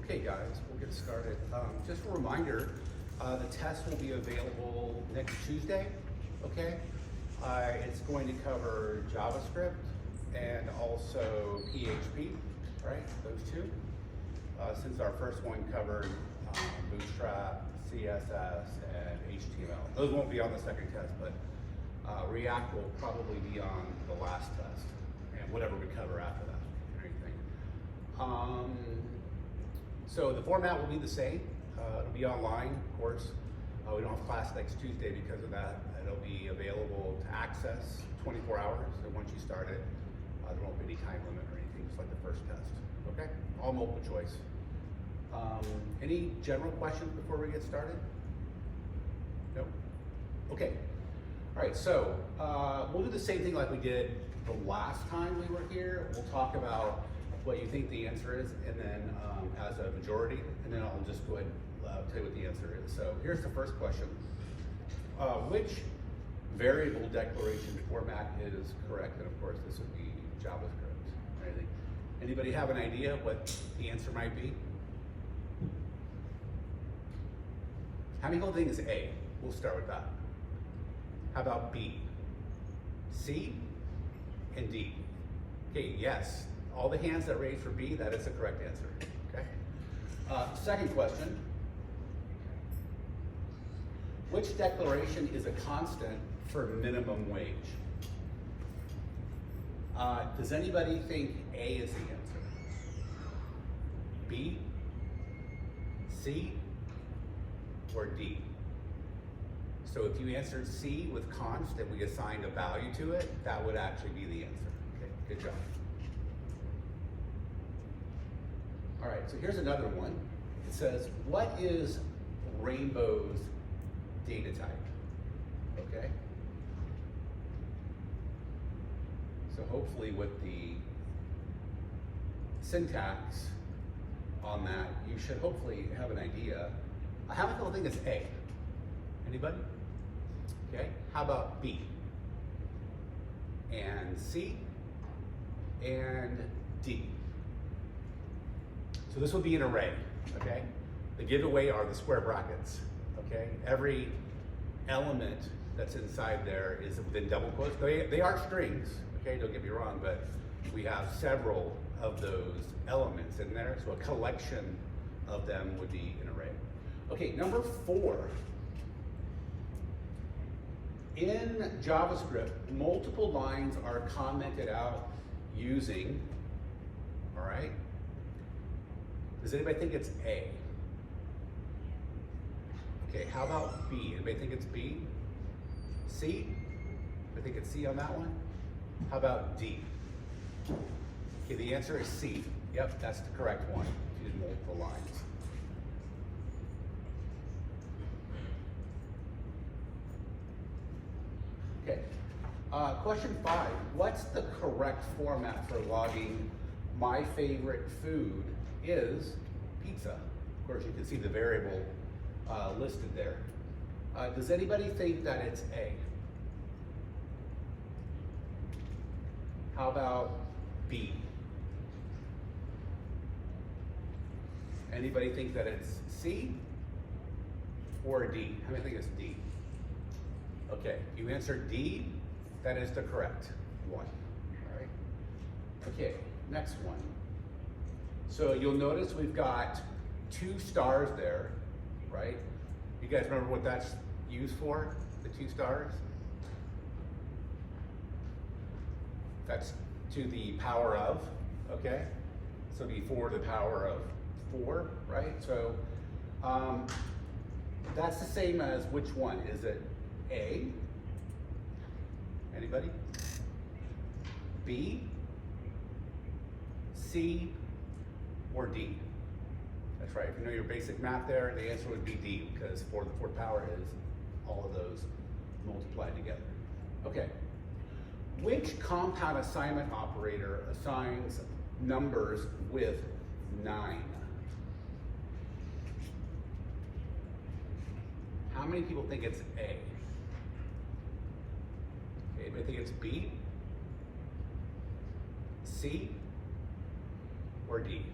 Okay guys, we'll get started. Just a reminder, the test will be available next Tuesday, okay? It's going to cover JavaScript and also PHP, right? Those two. Since our first one covered Bootstrap, CSS, and HTML. Those won't be on the second test, but React will probably be on the last test, and whatever we cover after that, anything. So the format will be the same. It'll be online, of course. We don't have class next Tuesday because of that. It'll be available to access 24 hours, and once you start it, there won't be any time limit or anything, just like the first test, okay? All multiple choice. Any general questions before we get started? No? Okay. All right, so we'll do the same thing like we did the last time we were here. We'll talk about what you think the answer is, and then as a majority, and then I'll just go ahead and tell you what the answer is. So here's the first question. Which variable declaration format is correct? And of course, this would be JavaScript. Right? Anybody have an idea what the answer might be? How many people think is A? We'll start with that. How about B? C? And D? Okay, yes. All the hands that raised for B, that is the correct answer, okay? Second question. Which declaration is a constant for minimum wage? Does anybody think A is the answer? B, C, or D? So if you answered C with const and we assigned a value to it, that would actually be the answer. Okay, good job. All right, so here's another one. It says, what is Rainbow's data type? Okay. So hopefully with the syntax on that, you should hopefully have an idea. How many people think it's A? Anybody? Okay, how about B? And C? And D? So this would be an array, okay? The giveaway are the square brackets, okay? Every element that's inside there is within double quotes. They are strings, okay? Don't get me wrong, but we have several of those elements in there, so a collection of them would be an array. Okay, number 4. In JavaScript, multiple lines are commented out using, all right? Does anybody think it's A? Okay, how about B? Anybody think it's B? C? I think it's C on that one. How about D? Okay, the answer is C. Yep, that's the correct one. Use multiple lines. Okay, question 5. What's the correct format for logging my favorite food is pizza? Of course, you can see the variable listed there. Does anybody think that it's A? How about B? Anybody think that it's C or D? How many think it's D? Okay, you answered D, that is the correct one. All right. Okay, next one. So you'll notice we've got 2 stars there, right? You guys remember what that's used for, the 2 stars? That's to the power of, okay? So before the power of 4, right? So that's the same as which one? Is it A? Anybody? B? C? Or D? That's right. If you know your basic math there, the answer would be D, because 4 to the 4th power is all of those multiplied together. Okay. Which compound assignment operator assigns numbers with 9? How many people think it's A? Okay, anybody think it's B? C? Or D?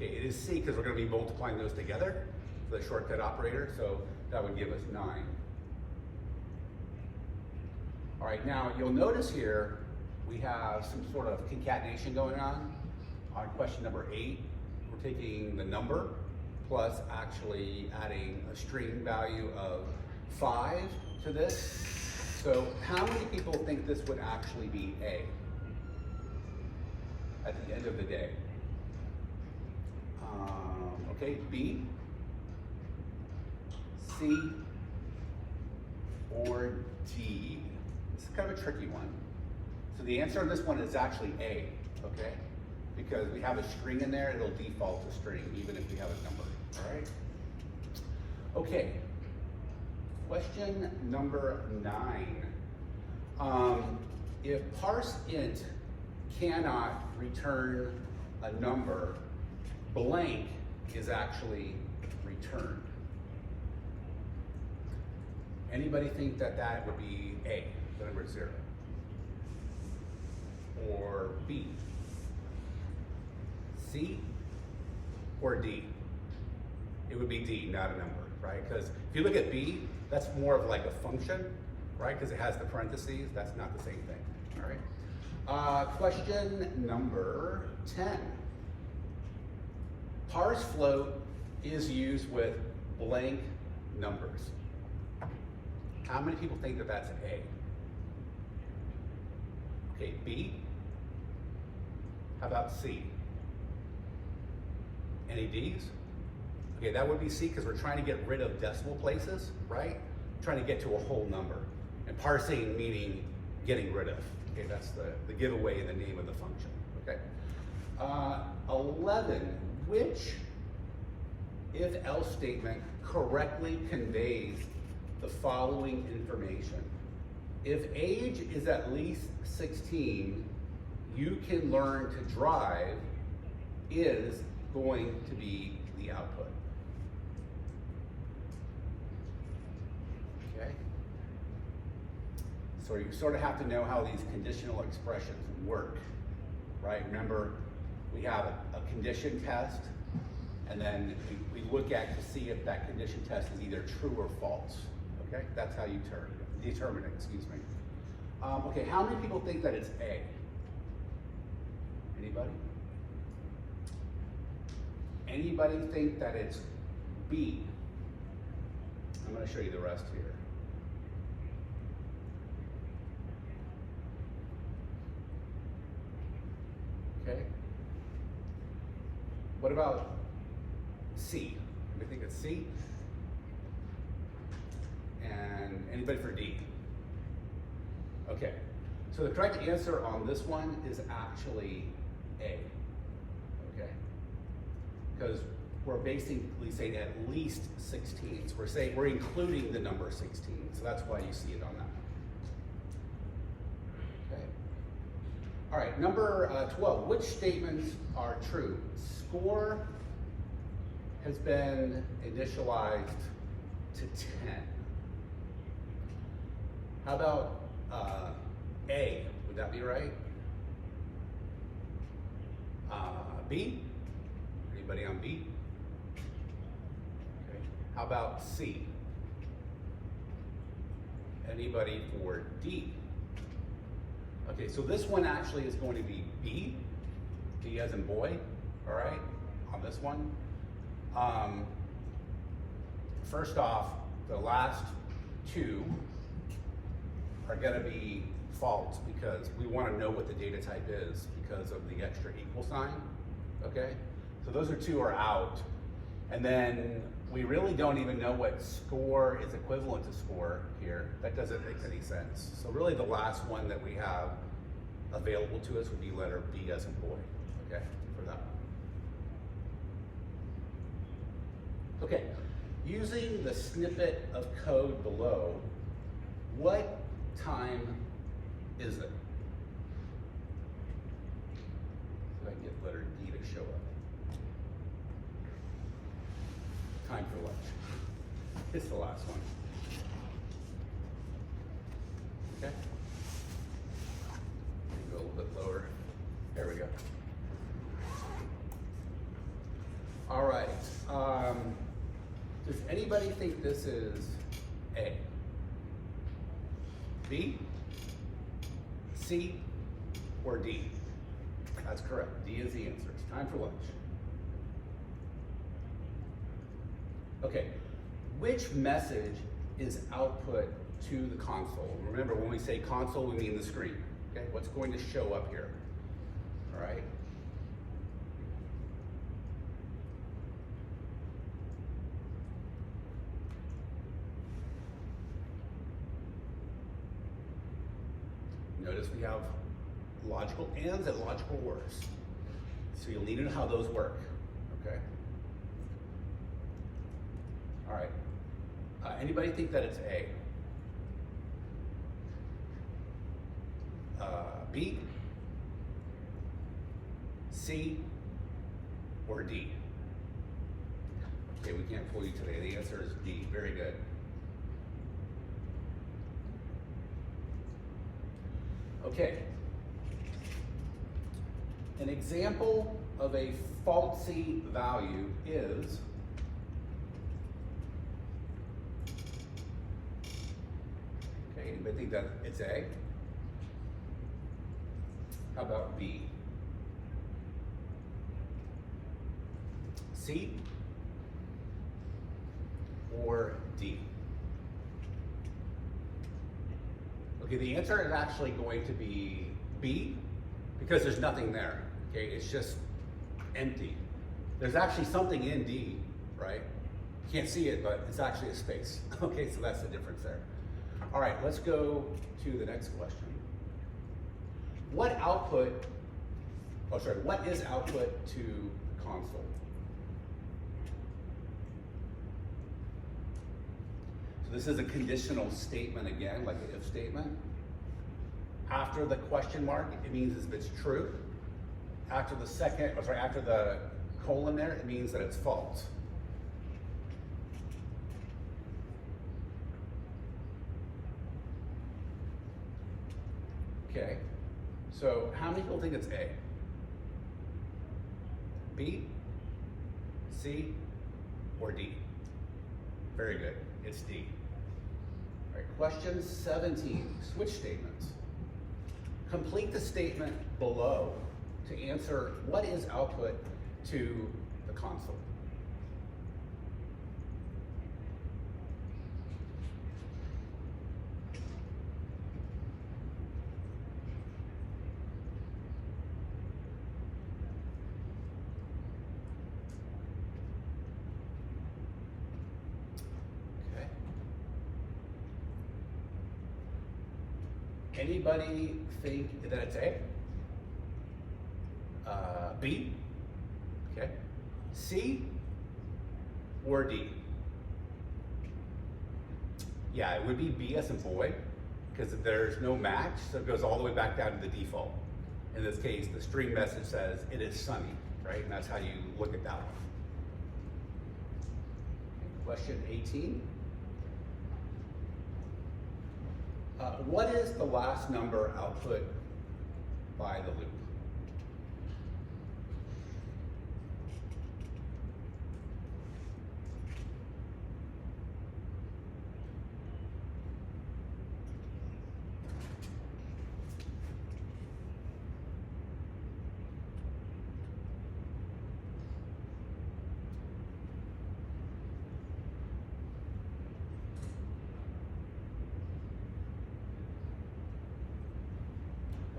Okay, it is C because we're going to be multiplying those together, the shortcut operator, so that would give us 9. All right, now you'll notice here we have some sort of concatenation going on question number 8. We're taking the number plus actually adding a string value of 5 to this. So how many people think this would actually be A at the end of the day? Okay, B, C, or D? This is kind of a tricky one. So the answer on this one is actually A, okay? Because we have a string in there, it'll default to string even if we have a number, all right? Okay, question number 9. If parse int cannot return a number, blank is actually returned. Anybody think that that would be A, the number 0? Or B? C? Or D? It would be D, not a number, right? Because if you look at B, that's more of like a function, right? Because it has the parentheses, that's not the same thing, all right? Question number 10. Parse float is used with blank numbers. How many people think that that's A? Okay, B? How about C? Any D's? Okay, that would be C because we're trying to get rid of decimal places, right? Trying to get to a whole number. And parsing meaning getting rid of. Okay, that's the giveaway in the name of the function, okay? 11, which if-else statement correctly conveys the following information? If age is at least 16, you can learn to drive is going to be the output. Okay? So you sort of have to know how these conditional expressions work, right? Remember, we have a condition test, and then we look at to see if that condition test is either true or false. Okay, that's how you determine it, excuse me. Okay, how many people think that it's A? Anybody? Anybody think that it's B? I'm going to show you the rest here. Okay. What about C? Anybody think it's C? And anybody for D? Okay. So the correct answer on this one is actually A. Okay. Because we're basically saying at least 16. So we're saying we're including the number 16. So that's why you see it on that. Okay. All right, number 12. Which statements are true? Score has been initialized to 10. How about A? Would that be right? B? Anybody on B? Okay. How about C? Anybody for D? Okay, so this one actually is going to be B. B as in boy, all right, on this one. First off, the last two are going to be false because we want to know what the data type is because of the extra equal sign, okay? So those two are out. And then we really don't even know what score is equivalent to score here. That doesn't make any sense. So really the last one that we have available to us would be letter B as in boy, okay, for that. Okay, using the snippet of code below, what time is it? So I can get letter D to show up. Time for lunch. It's the last one. Okay? Go a little bit lower. There we go. All right. Does anybody think this is A? B? C? Or D? That's correct. D is the answer. It's time for lunch. Okay. Which message is output to the console? Remember, when we say console, we mean the screen. Okay, what's going to show up here? All right. Notice we have logical ands and logical ors. So you'll need to know how those work, okay? All right. Anybody think that it's A? B? C? Or D? Okay, we can't fool you today. The answer is D. Very good. Okay. An example of a falsy value is anybody think that it's A? How about B? C? Or D? Okay, the answer is actually going to be B, because there's nothing there. Okay, it's just empty. There's actually something in D, right? You can't see it, but it's actually a space. Okay, so that's the difference there. All right, let's go to the next question. What is output to the console? So this is a conditional statement again, like an if statement. After the question mark, it means if it's true. After the colon there, it means that it's false. Okay, so how many people think it's A? B, C, or D? Very good, it's D. All right, question 17, switch statements. Complete the statement below to answer what is output to the console. Anybody think that it's A? B? Okay. C? Or D? Yeah, it would be B as in boy, because there's no match, so it goes all the way back down to the default. In this case, the string message says it is sunny, right? And that's how you look at that one. Question 18. What is the last number output by the loop?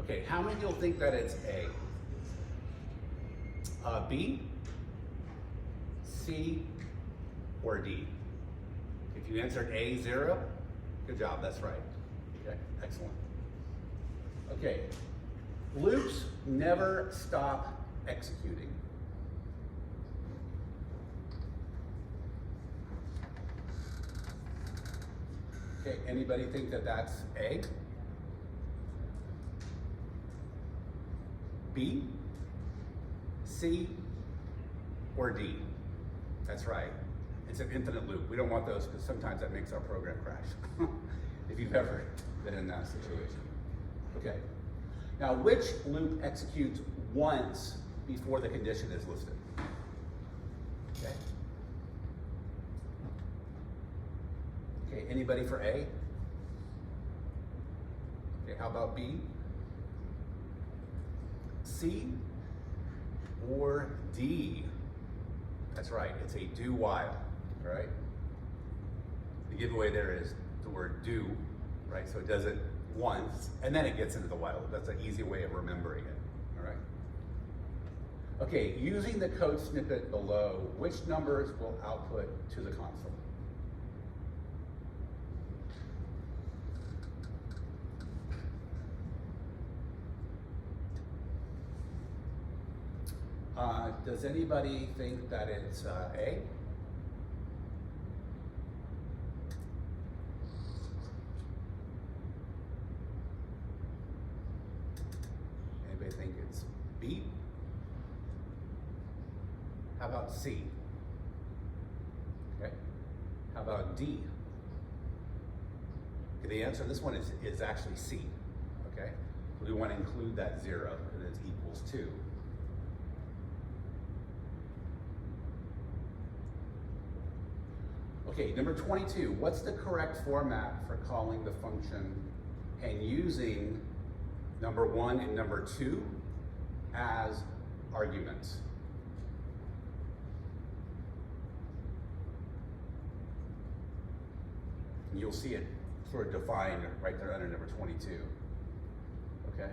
Okay, how many people think that it's A? B, C, or D? If you answered A, 0, good job, that's right. Okay, excellent. Okay, loops never stop executing. Okay, anybody think that that's A? B, C, or D? That's right. It's an infinite loop. We don't want those because sometimes that makes our program crash. If you've ever been in that situation. Okay. Now, which loop executes once before the condition is listed? Anybody for A? Okay, how about B? C or D? That's right, it's a do while, right? The giveaway there is the word do, right? So it does it once, and then it gets into the while. That's an easy way of remembering it, all right? Okay, using the code snippet below, which numbers will output to the console? Does anybody think that it's A? Anybody think it's B? How about C? Okay. How about D? Okay, the answer to this one is actually C. Okay. We want to include that 0 because it's equals 2. Okay, number 22, what's the correct format for calling the function and using number 1 and number 2 as arguments? You'll see it sort of defined right there under number 22, okay?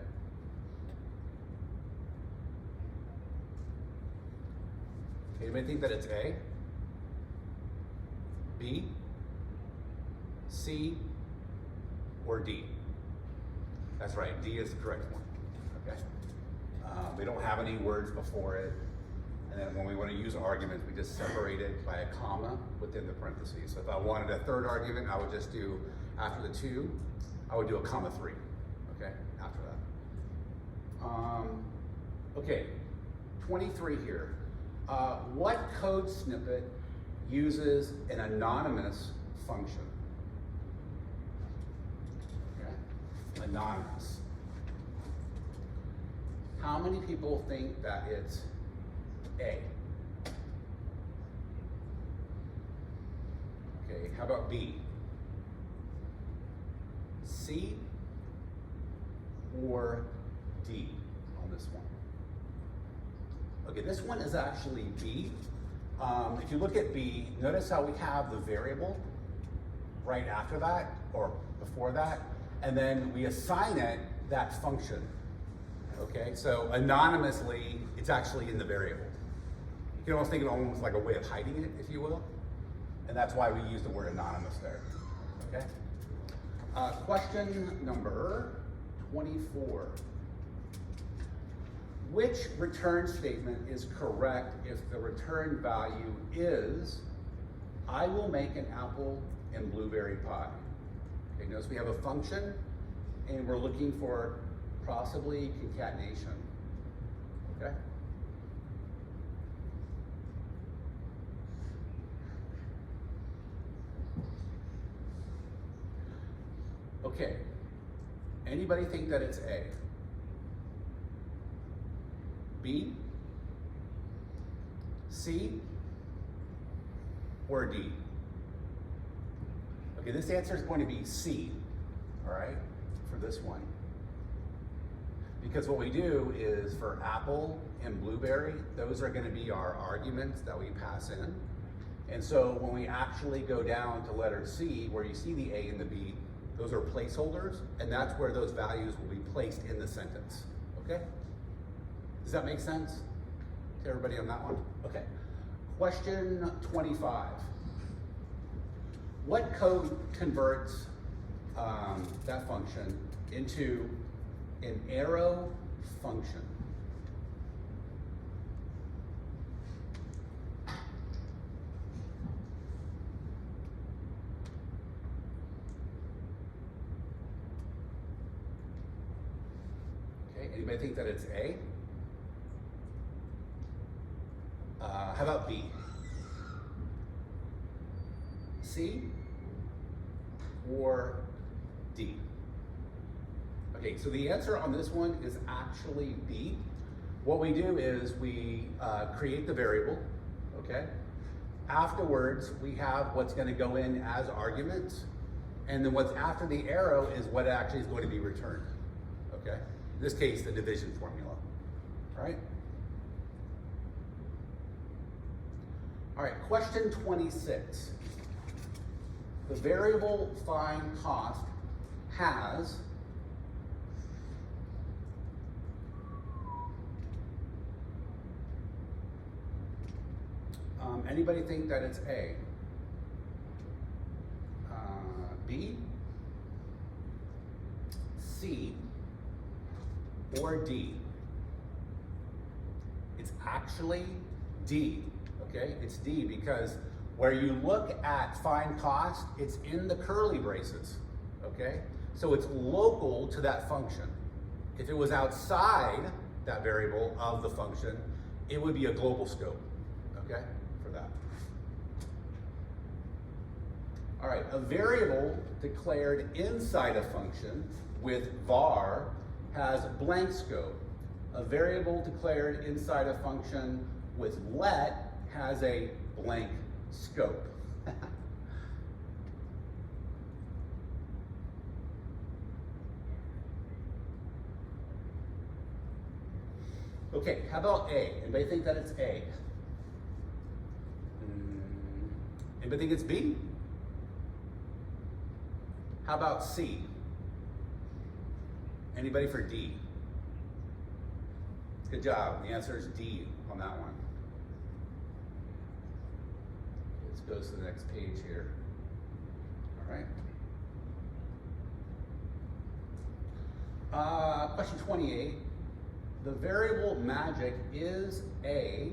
Anybody think that it's A? B, C, or D? That's right, D is the correct one, okay? We don't have any words before it, and then when we want to use arguments, we just separate it by a comma within the parentheses. So if I wanted a third argument, I would just do, after the 2, I would do a comma 3, okay, after that. Okay, 23 here. What code snippet uses an anonymous function? Okay. Anonymous. How many people think that it's A? Okay, how about B? C or D on this one? Okay, this one is actually B. If you look at B, notice how we have the variable right after that, or before that, and then we assign it that function, okay? So anonymously, it's actually in the variable. You can almost think of it almost like a way of hiding it, if you will, and that's why we use the word anonymous there, okay? Question number 24. Which return statement is correct if the return value is, I will make an apple and blueberry pie? Okay, notice we have a function and we're looking for possibly concatenation, okay? Okay, anybody think that it's A? B, C, or D? Okay, this answer is going to be C, all right, for this one. Because what we do is for apple and blueberry, those are going to be our arguments that we pass in. And so when we actually go down to letter C, where you see the A and the B, those are placeholders, and that's where those values will be placed in the sentence, okay? Does that make sense to everybody on that one? Okay. Question 25. What code converts that function into an arrow function? Okay, anybody think that it's A? How about B? C or D? Okay, so the answer on this one is actually B. What we do is we create the variable, okay? Afterwards, we have what's gonna go in as arguments, And then what's after the arrow is what actually is going to be returned, okay? In this case, the division formula, right? All right, question 26. The variable find cost has anybody think that it's A, B, C, or D? It's actually D, okay? It's D because where you look at find cost, it's in the curly braces, okay? So it's local to that function. If it was outside that variable of the function, it would be a global scope, okay, for that. All right, a variable declared inside a function with var has blank scope. A variable declared inside a function with let has a blank scope. Okay, how about A? Anybody think that it's A? Anybody think it's B? How about C? Anybody for D? Good job. The answer is D on that one. Let's go to the next page here. All right. Question 28. The variable magic is a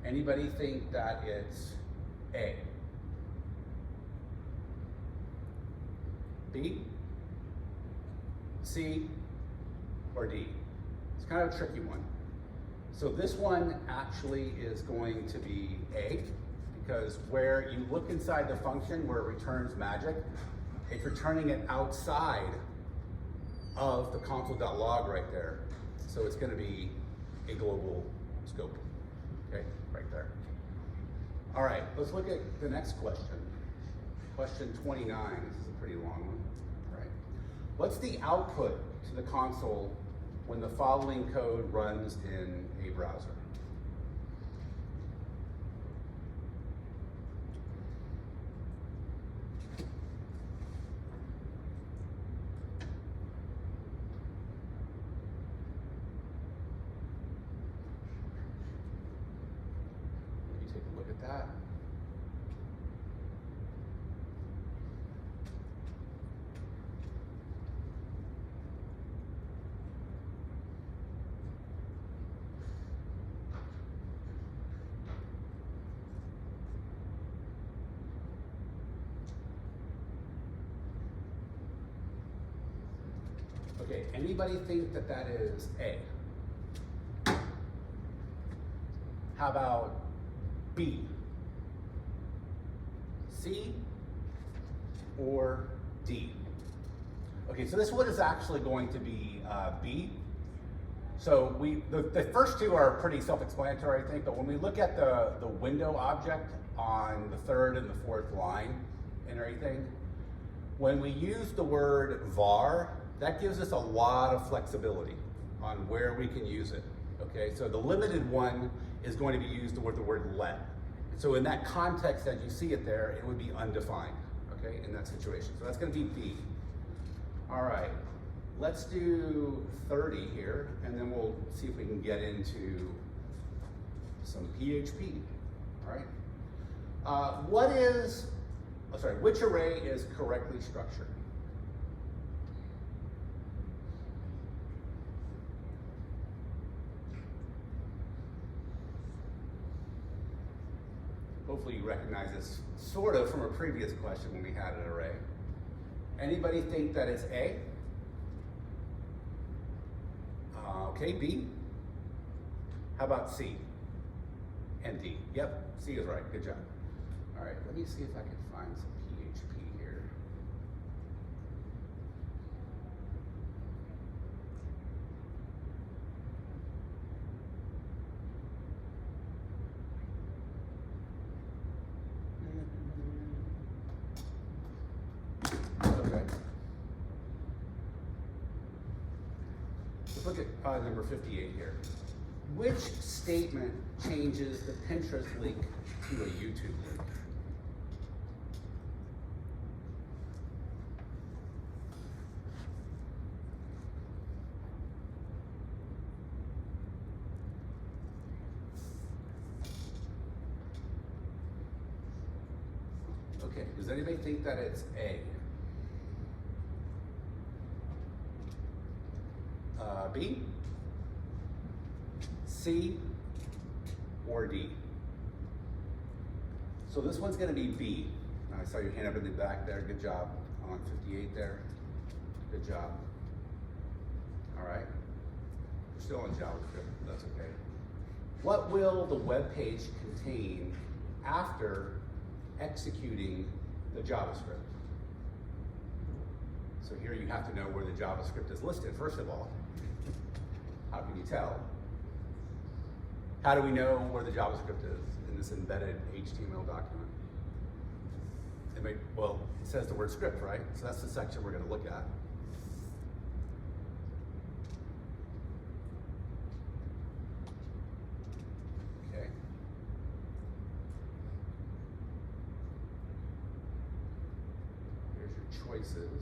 Anybody think that it's A? B? C? Or D? It's kind of a tricky one. So this one actually is going to be A, because where you look inside the function where it returns magic, it's returning it outside of the console.log right there. So it's going to be a global scope, okay, right there. All right, let's look at the next question. Question 29, this is a pretty long one, all right. What's the output to the console when the following code runs in a browser? Maybe take a look at that. Okay, anybody think that that is A? How about B? C? Or D? Okay, so this one is actually going to be B. So the first two are pretty self-explanatory, I think, but when we look at the window object on the third and the fourth line and everything, when we use the word var, that gives us a lot of flexibility on where we can use it, okay? So the limited one is going to be used with the word let. So in that context, as you see it there, it would be undefined, okay, in that situation. So that's gonna be B. All right, let's do 30 here, and then we'll see if we can get into some PHP, all right? Which array is correctly structured? Hopefully you recognize this sort of from a previous question when we had an array. Anybody think that it's A? Okay, B? How about C? And D? Yep, C is right, good job. All right, let me see if I can find some PHP here. number 58 here. Which statement changes the Pinterest link to a YouTube link? Okay, does anybody think that it's A? B, C, or D? So this one's gonna be B. I saw your hand up in the back there, good job. On 58 there, good job. All right, we're still on JavaScript, but that's okay. What will the web page contain after executing the JavaScript? So here you have to know where the JavaScript is listed, first of all. How can you tell? How do we know where the JavaScript is in this embedded HTML document? Well, it says the word script, right? So that's the section we're going to look at. Okay. Here's your choices.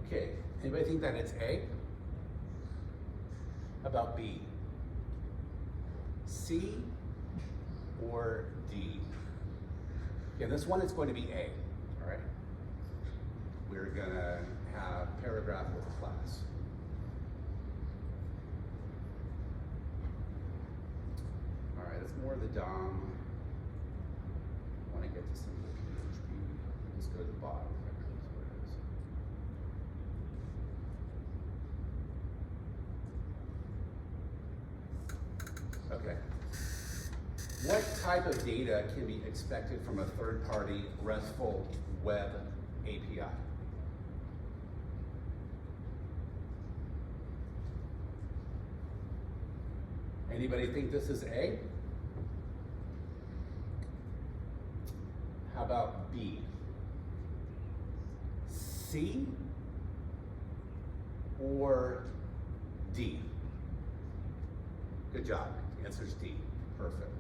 Okay, anybody think that it's A? How about B? C or D? Okay, this one is going to be A, all right? We're gonna have paragraph with class. All right, it's more of the DOM. I wanna get to some of the PHP. Let's go to the bottom. Okay. What type of data can be expected from a third-party RESTful web API? Anybody think this is A? How about B? C or D? Good job. The answer is D. Perfect.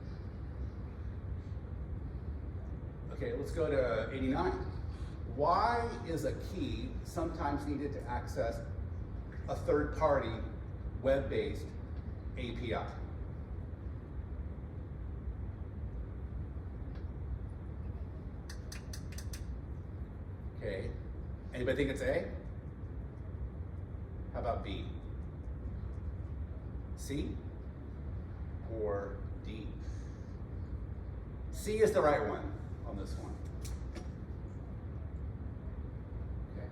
Okay, let's go to 89. Why is a key sometimes needed to access a third-party web-based API? Okay, anybody think it's A? How about B? C or D? C is the right one on this one. Okay.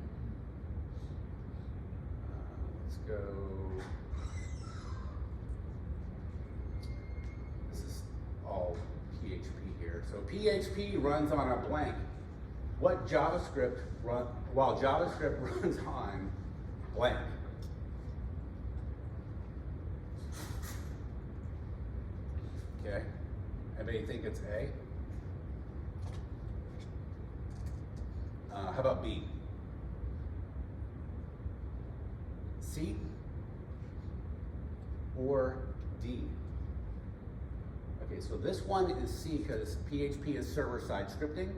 Let's go. This is all PHP here. So PHP runs on a blank. What JavaScript while JavaScript runs on blank? Okay, anybody think it's A? How about B? C or D? Okay, so this one is C because PHP is server-side scripting.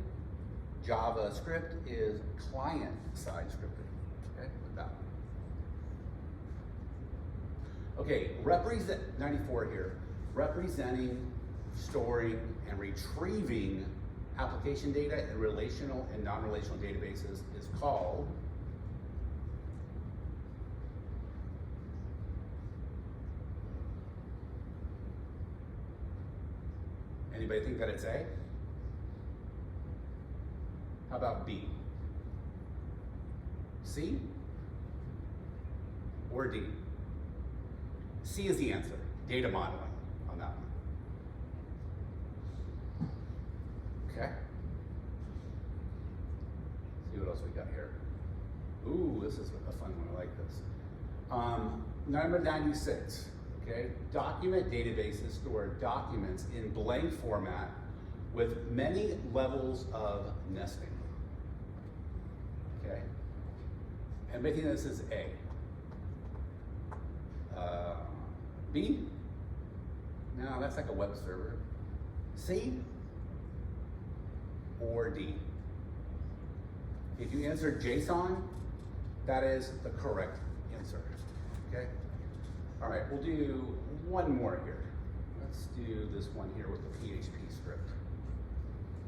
JavaScript is client-side scripting. Okay, with that one. Okay, represent 94 here. Representing, storing, and retrieving application data in relational and non-relational databases is called anybody think that it's A? How about B? C or D? C is the answer, data modeling on that one. Okay. See what else we got here? Ooh, this is a fun one, I like this. Number 96, okay? Document databases store documents in blank format with many levels of nesting, okay? And making this is A. B? No, that's like a web server. C? Or D? If you answered JSON, that is the correct answer, okay? All right, we'll do one more here. Let's do this one here with the PHP script,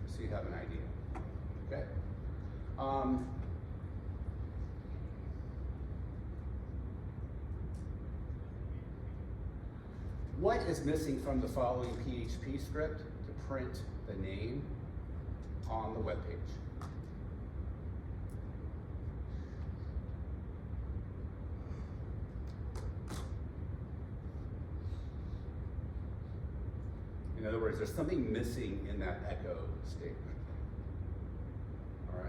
so you have an idea, okay? What is missing from the following PHP script to print the name on the web page? In other words, there's something missing in that echo statement. All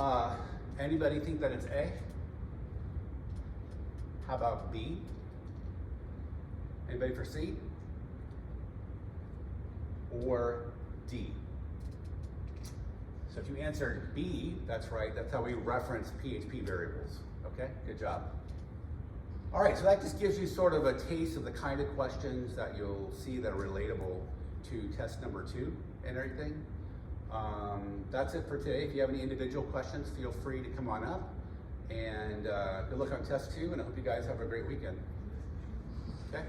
right. Anybody think that it's A? How about B? Anybody for C? Or D? So if you answered B, that's right. That's how we reference PHP variables. Okay, good job. All right, so that just gives you sort of a taste of the kind of questions that you'll see that are relatable to test number 2 and everything. That's it for today. If you have any individual questions, feel free to come on up. And good luck on test 2, and I hope you guys have a great weekend. Okay?